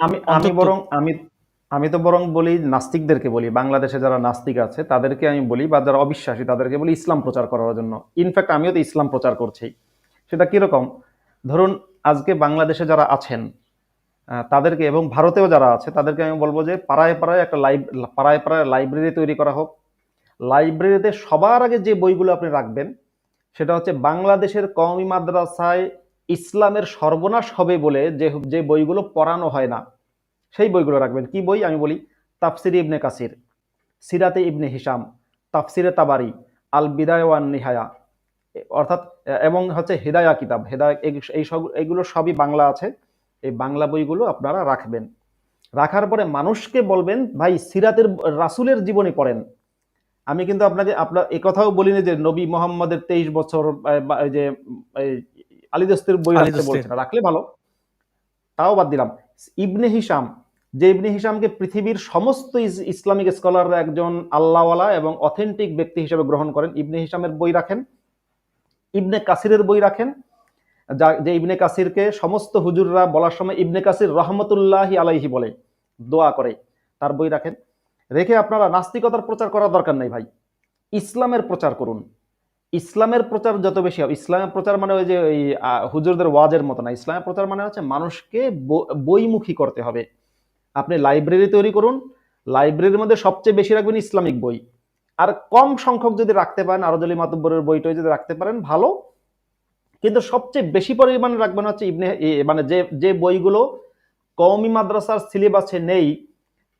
আমি আমি অন্তত। বরং আমি আমি তো বরং বলি, নাস্তিকদেরকে বলি, বাংলাদেশে যারা নাস্তিক আছে তাদেরকে আমি বলি, বা যারা অবিশ্বাসী তাদেরকে বলি ইসলাম প্রচার করার জন্য। ইনফ্যাক্ট আমিও তো ইসলাম প্রচার করছি। সেটা কিরকম? ধরুন, আজকে বাংলাদেশে যারা আছেন তাদেরকে, এবং ভারতেও যারা আছে তাদেরকে আমি বলবো যে পাড়ায় পাড়ায় একটা পাড়ায় পাড়ায় লাইব্রেরি তৈরি করা হোক। লাইব্রেরিতে সবার আগে যে বইগুলো আপনি রাখবেন সেটা হচ্ছে বাংলাদেশের কওমি মাদ্রাসায় ইসলামের সর্বনাশ হবে বলে যে যে বইগুলো পড়ানো হয় না, সেই বইগুলো রাখবেন। কি বই আমি বলি? তাফসিরে ইবনে কাসির, সিরাতে ইবনে হিসাম, তাফসিরে তাবারি, আল বিদায় ওয়ান নিহায়া, অর্থাৎ এবং হচ্ছে হেদায়া কিতাব, হেদায়া, এই সব, এইগুলো সবই বাংলা আছে। এই বাংলা বইগুলো আপনারা রাখবেন। রাখার পরে মানুষকে বলবেন, ভাই সিরাতের রাসূলের জীবনী পড়েন। আমি কিন্তু আপনাকে আপনার এ কথাও বলিনি যে নবী মোহাম্মদের 23 বছর বা এই যে এই আলী দস্তির বই আলী রাখতে দোস্তের। বলছে না, রাখলে ভালো। তাও বাদ দিলাম। ইবনে হিসাম, যে ইবনে হিসামকে পৃথিবীর সমস্ত ইসলামিক স্কলাররা একজন আল্লাহওয়ালা এবং অথেন্টিক ব্যক্তি হিসেবে গ্রহণ করেন, ইবনে হিসামের বই রাখেন। ইবনে কাসিরের বই রাখেন, যে ইবনে কাসিরকে সমস্ত হুজুররা বলার সময় ইবনে কাসির রহমতুল্লাহি আলাইহি বলে, দোয়া করে, তার বই রাখেন। রেখে আপনারা নাস্তিকতার প্রচার করার দরকার নেই ভাই, ইসলামের প্রচার করুন। ইসলামের প্রচার যত বেশি হবে, ইসলামের প্রচার মানে ওই যে ওই হুজুরদের ওয়াজের মতো না, ইসলামের প্রচার মানে হচ্ছে মানুষকে বইমুখী করতে হবে। আপনি লাইব্রেরি তৈরি করুন, লাইব্রেরির মধ্যে সবচেয়ে বেশি রাখবেন ইসলামিক বই। আর কম সংখ্যক যদি রাখতে পারেন, আরজলি মাতুব্বরের বইটই যদি রাখতে পারেন ভালো। কিন্তু সবচেয়ে বেশি পরিমাণে রাখবেন হচ্ছে মানে যে যে বইগুলো কওমি মাদ্রাসার সিলেবাসে নেই,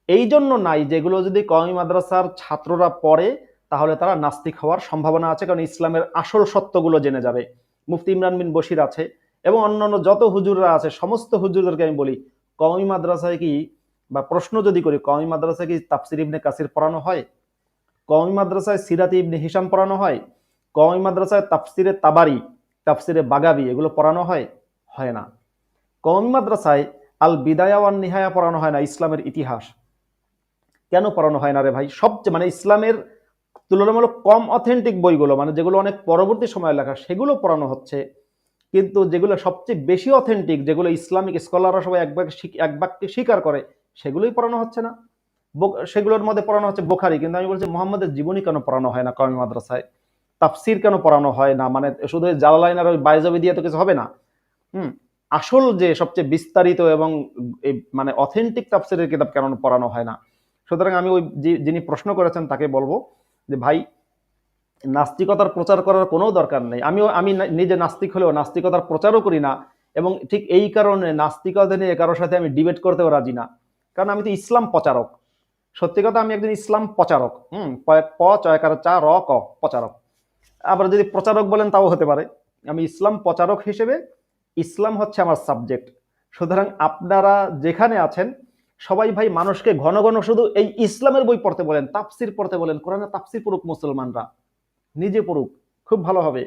এই জন্য নাই যেগুলো যদি কওমি মাদ্রাসার ছাত্ররা পড়ে তাহলে তারা নাস্তিক হওয়ার সম্ভাবনা আছে, কারণ ইসলামের আসল সত্যগুলো জেনে যাবে। মুফতি ইমরান বিন বশির আছে এবং অন্যান্য যত হুজুররা আছে, সমস্ত হুজুরদেরকে আমি বলি, কওমি মাদ্রাসায় কি, বা প্রশ্ন যদি করি, কওমি মাদ্রাসায় কি তাফসির ইবনে কাসির পড়ানো হয়? কওমি মাদ্রাসায় সিরাতে ইবনে হিসাম পড়ানো হয়? কওমি মাদ্রাসায় তাফসিরে তাবারি, তাফসিরে বাগাবি এগুলো পড়ানো হয়? হয় না। কওমি মাদ্রাসায় আল বিদায়া ওয়ান নিহায়া পড়ানো হয় না, ইসলামের ইতিহাস। কেন পড়ানো হয় না রে ভাই? সবচেয়ে মানে ইসলামের তুলনামূলক কম অথেন্টিক বইগুলো, মানে যেগুলো অনেক পরবর্তী সময়ে লেখা, সেগুলো পড়ানো হচ্ছে। কিন্তু যেগুলো সবচেয়ে বেশি অথেন্টিক, যেগুলো ইসলামিক স্কলাররা সবাই এক বাক্যে স্বীকার করে, সেগুলোই পড়ানো হচ্ছে না। সেগুলোর মধ্যে পড়ানো হচ্ছে বোখারি, কিন্তু আমি বলছি মোহাম্মদের জীবনী কেন পড়ানো হয় না কওমি মাদ্রাসায়? তাফসির কেন পড়ানো হয় না? মানে শুধু জালালাইন আর ওই বাইজাবি দিয়ে তো কিছু হবে না। হুম। আসল যে সবচেয়ে বিস্তারিত এবং মানে অথেন্টিক তাফসিরের কিতাব কেন পড়ানো হয় না? সুতরাং আমি ওই যিনি প্রশ্ন করেছেন তাকে বলবো যে ভাই, নাস্তিকতার প্রচার করার কোনো দরকার নেই। আমি নিজে নাস্তিক হলেও নাস্তিকতার প্রচারও করি না, এবং ঠিক এই কারণে নাস্তিকতা নিয়ে কারোর সাথে আমি ডিবেট করতেও রাজি না। কারণ আমি তো ইসলাম প্রচারক। সত্যি কথা, আমি একজন ইসলাম প্রচারক। প চয়কার চা র ক, প্রচারক। আবার যদি প্রচারক বলেন তাও হতে পারে। আমি ইসলাম প্রচারক হিসেবে, ইসলাম হচ্ছে আমার সাবজেক্ট। সুতরাং আপনারা যেখানে আছেন সবাই ভাই মানুষকে ঘন ঘন শুধু এই ইসলামের বই পড়তে বলেন, তাফসির পড়তে বলেন, কোরআনের তাফসির পড়ুক মুসলমানরা, নিজে পড়ুক, খুব ভালো হবে।